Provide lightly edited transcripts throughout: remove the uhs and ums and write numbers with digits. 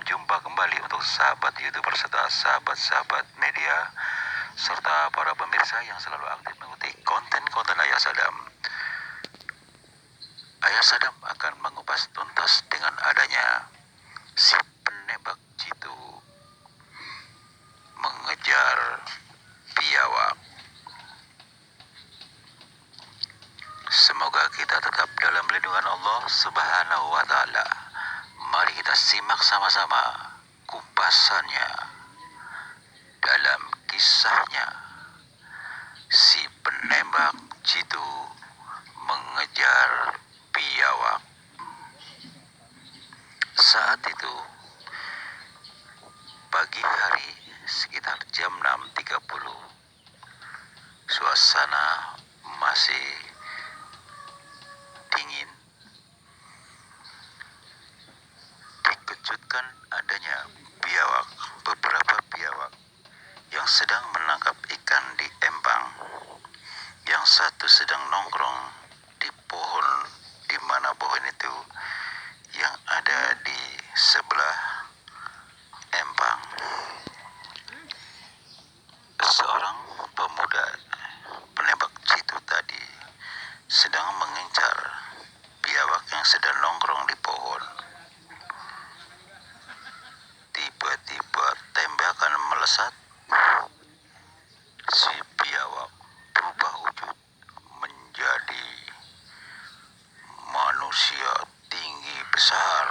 jumpa kembali untuk sahabat YouTuber serta sahabat-sahabat media serta para pemirsa yang selalu aktif mengikuti konten-konten Ayah Sadam. Ayah Sadam akan mengupas tuntas dengan adanya si penembak jitu mengejar biawak. Semoga kita tetap dalam lindungan Allah Subhanahu wa Ta'ala. Mari kita simak sama-sama kupasannya dalam kisahnya si penembak jitu mengejar biawak. Saat itu pagi hari sekitar jam 6.30, suasana masih dingin. Dikejutkan adanya beberapa biawak yang sedang menangkap ikan di empang. Yang satu sedang nongkrong di pohon, di mana pohon itu yang ada di sebelah empang. Seorang pemuda penembak jitu tadi sedang mengincar biawak yang sedang nongkrong di pohon. Tiba-tiba tembakan melesat. Si biawak berubah wujud menjadi manusia tinggi besar,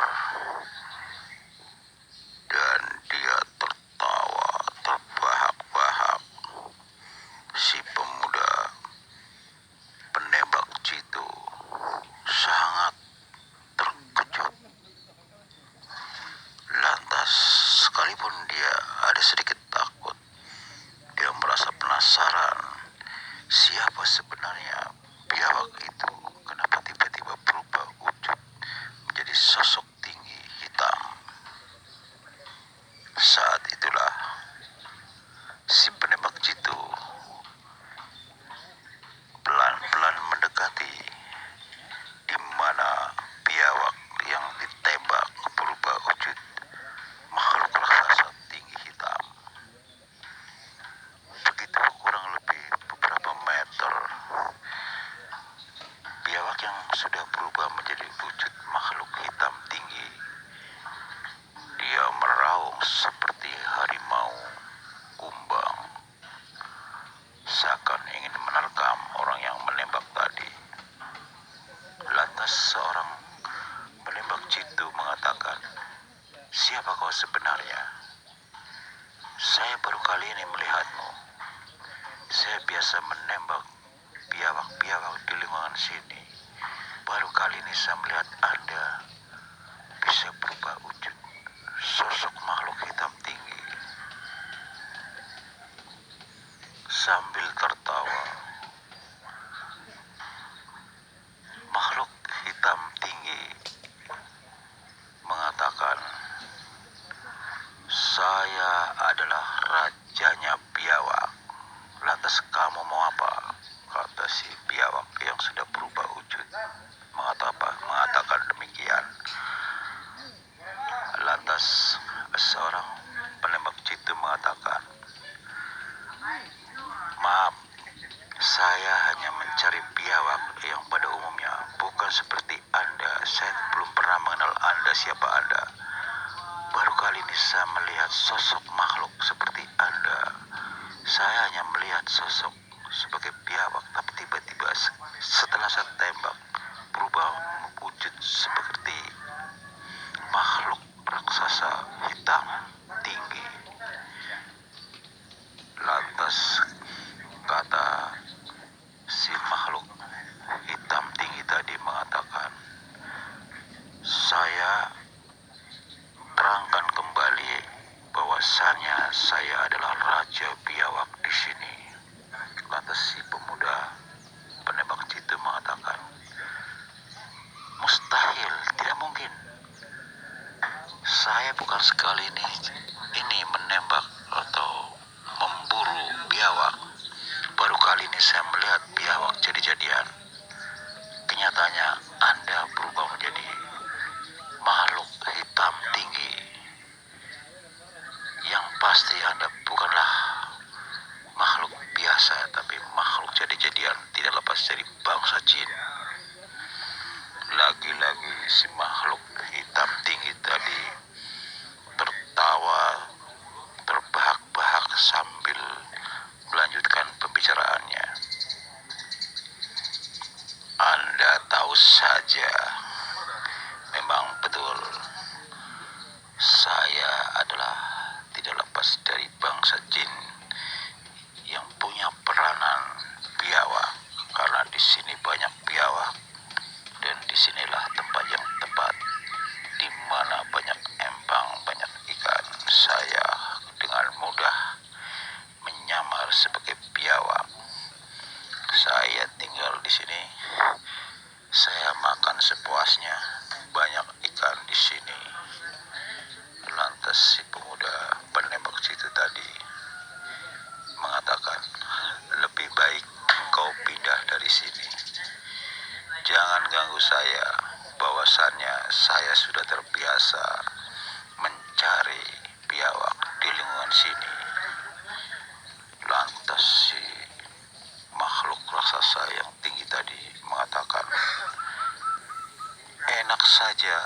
dan dia tertawa terbahak-bahak. Si pemuda penembak jitu sangat terkejut. Lantas, sekalipun dia ada sedikit takut, dia merasa penasaran siapa sebenarnya biawak itu. Kenapa tiba-tiba berubah wujud menjadi sosok tinggi hitam. Saat itulah si penembak jitu pelan-pelan mendekati, di mana biawak yang ditembak berubah wujud makhluk raksasa tinggi hitam. Begitu kurang lebih beberapa meter, biawak yang sudah berubah menjadi wujud makhluk hitam tinggi, dia meraung seperti harimau kumbang, seakan ingin menerkam orang yang menembak tadi. Lantas seorang penembak jitu mengatakan, "Siapa kau sebenarnya? Saya baru kali ini melihatmu. Saya biasa menembak biawak-biawak di lingkungan sini. Baru kali ini saya melihat Anda bisa berubah wujud sosok makhluk hitam tinggi." Sambil tertawa, makhluk hitam tinggi mengatakan, "Saya adalah rajanya biawak. Lantas kamu mau apa?" kata si biawak yang sudah berubah wujud. Mengatakan demikian. Lantas seorang penembak jitu mengatakan, "Maaf, saya hanya mencari biawak yang pada umumnya bukan seperti Anda. Saya belum pernah mengenal Anda, siapa Anda. Baru kali ini saya melihat sosok makhluk seperti Anda. Saya hanya melihat sosok sebagai biawak, tapi tiba-tiba setelah saya tembak berubah wujud seperti makhluk raksasa hitam tinggi." Lantas kata si makhluk hitam tinggi tadi mengatakan, "Saya terangkan kembali bahwasannya saya adalah raja biawak di sini." Lantas si pemuda penembak jitu mengatakan, "Mustahil, tidak mungkin. Saya bukan sekali ini menembak atau memburu biawak. Baru kali ini saya melihat biawak jadi-jadian. Kenyataannya Anda berubah menjadi makhluk hitam tinggi. si pemuda penembak situ tadi mengatakan, lebih baik kau pindah dari sini. Jangan ganggu saya, bahwasannya saya sudah terbiasa mencari biawak di lingkungan sini. Lantas si makhluk raksasa yang tinggi tadi mengatakan, enak saja,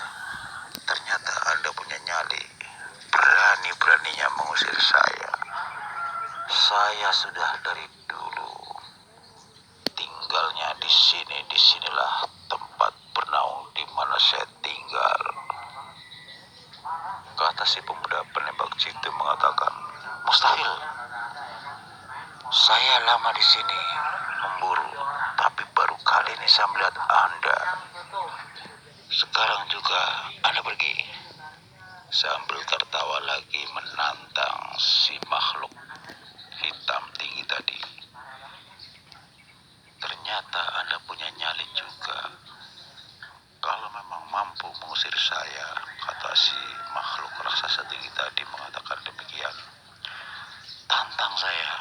ternyata Anda punya nyali. Berani-beraninya mengusir saya. Saya sudah dari dulu tinggalnya di sini. Disinilah tempat bernaung di mana saya tinggal. Kata si pemuda penembak jitu mengatakan, mustahil. Saya lama di sini memburu, tapi baru kali ini saya melihat Anda. Sekarang juga Anda pergi. Sambil tertawa lagi menantang si makhluk hitam tinggi tadi. Ternyata Anda punya nyali juga. Kalau memang mampu mengusir saya, kata si makhluk raksasa tinggi tadi mengatakan demikian, tantang saya.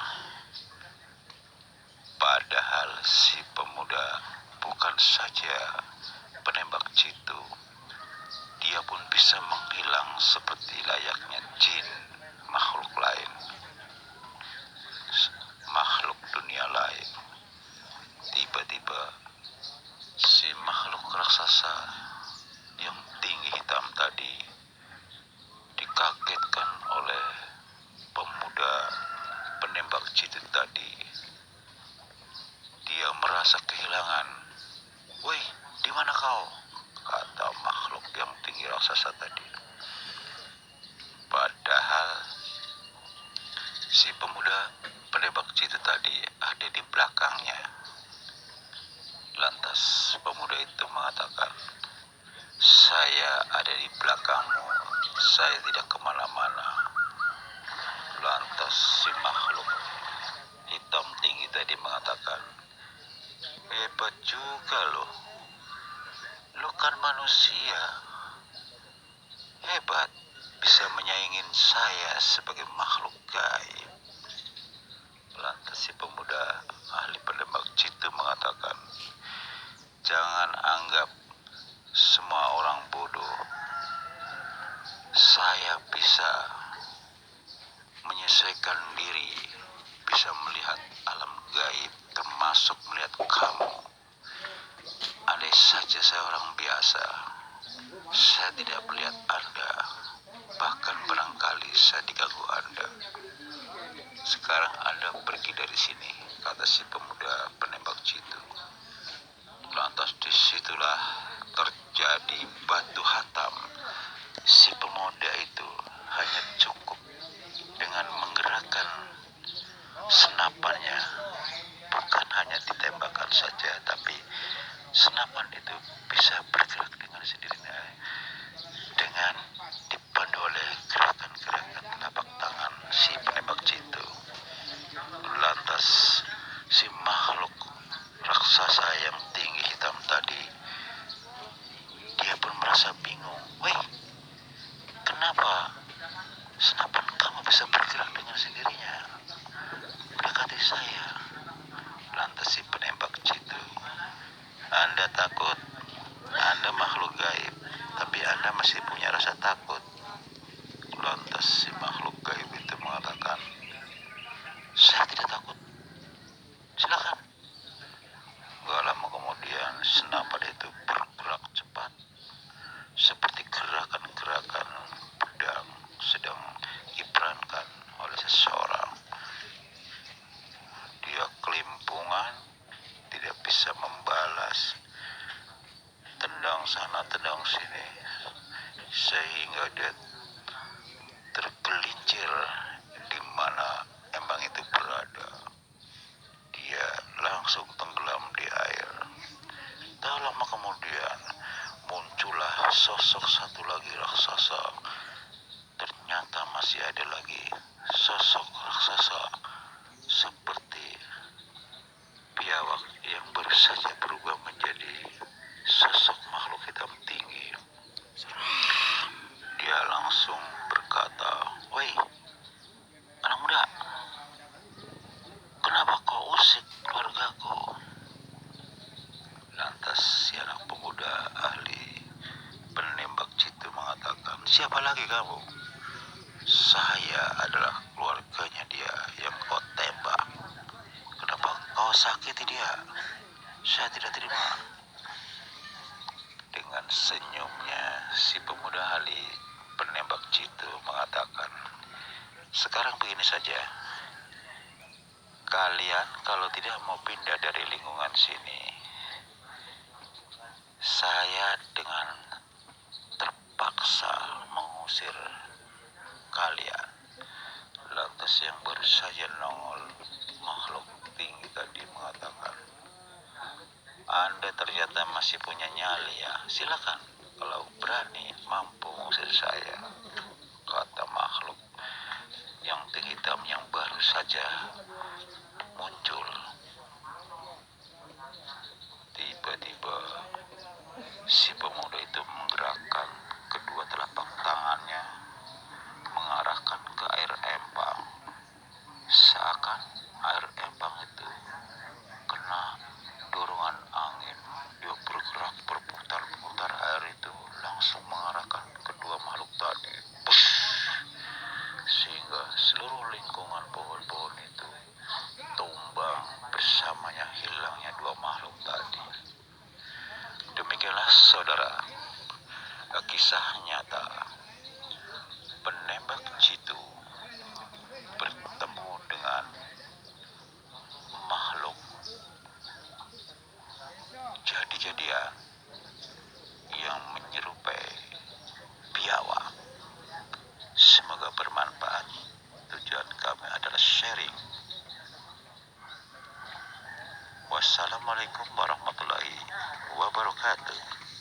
Padahal si pemuda bukan saja penembak jitu, dia pun bisa menghilang seperti layaknya jin, makhluk lain, makhluk dunia lain. Tiba-tiba si makhluk raksasa yang tinggi hitam tadi dikagetkan oleh pemuda penembak jitu tadi. Dia merasa kehilangan. Woi, di mana kau? Kata makhluk yang tinggi raksasa tadi. Padahal si pemuda penembak jitu tadi ada di belakangnya. Lantas pemuda itu mengatakan, saya ada di belakangmu, saya tidak kemana-mana. Lantas si makhluk hitam tinggi tadi mengatakan, hebat juga lo kan manusia, hebat, bisa menyaingin saya sebagai makhluk gaib. Lantas si pemuda ahli penembak jitu mengatakan, jangan anggap semua orang bodoh. Saya bisa menyesuaikan diri, bisa melihat alam gaib, termasuk melihat kamu. Andai saja saya orang biasa, saya tidak melihat Anda, bahkan barangkali saya diganggu Anda. Sekarang Anda pergi dari sini, kata si pemuda penembak jitu. Lantas disitulah terjadi batu hatam. Si pemuda itu hanya cukup dengan menggerakkan senapannya, bukan hanya ditembakkan saja, tapi senapan itu bisa bergerak dengan sendirinya dengan dipandu oleh gerakan-gerakan telapak tangan si penembak jitu. Lantas si makhluk raksasa yang tinggi hitam tadi, dia pun merasa bingung. Weh, kenapa senapan kamu bisa bergerak dengan sendirinya mendekati saya? Lantas si penembak jitu, Anda takut? Anda makhluk gaib, tapi Anda masih punya rasa takut. Lantas si makhluk gaib itu mengatakan, saya tidak takut, silakan. Gak lama kemudian senapan itu bergerak cepat, seperti gerakan-gerakan pedang sedang diperankan oleh seseorang. Dia kelimpungan, tidak bisa membalas, tendang sana tendang sini, sehingga dia tergelincir di mana embang itu berada. Dia langsung tenggelam di air. Tak lama kemudian muncullah sosok satu lagi raksasa. Ternyata masih ada lagi sosok raksasa seperti biawak yang baru saja berubah menjadi sosok makhluk hitam tinggi. Dia langsung berkata, berkata, "Woi, anak muda, kenapa kau usik keluargaku?" Lantas si anak pemuda ahli penembak jitu mengatakan, "Siapa lagi kamu? Saya adalah keluarganya dia yang kau tembak. Kenapa kau sakiti dia? Saya tidak terima." Dengan senyumnya, si pemuda ahli penembak jitu mengatakan, "Sekarang begini saja. Kalian kalau tidak mau pindah dari lingkungan sini, saya dengan terpaksa mengusir kalian." Lantas yang baru saja nongol makhluk tinggi tadi mengatakan, "Anda ternyata masih punya nyali ya. Silakan kalau berani mampu mengusir saya," kata makhluk yang tinggi hitam yang baru saja muncul. Tiba-tiba si pemuda itu menggerakkan kedua telapak tangannya mengarahkan ke air empang. Seakan air empang itu kena dorongan angin. Dia bergerak berputar-putar, air itu langsung mengarahkan kedua makhluk tadi. Push! Sehingga seluruh lingkungan pohon-pohon itu tumbang bersamanya hilangnya dua makhluk tadi. Demikianlah saudara, kisah nyata penembak jitu bertemu dengan makhluk jadi-jadian yang menyerupai biawak. Semoga bermanfaat. Tujuan kami adalah sharing. Wassalamualaikum warahmatullahi wabarakatuh.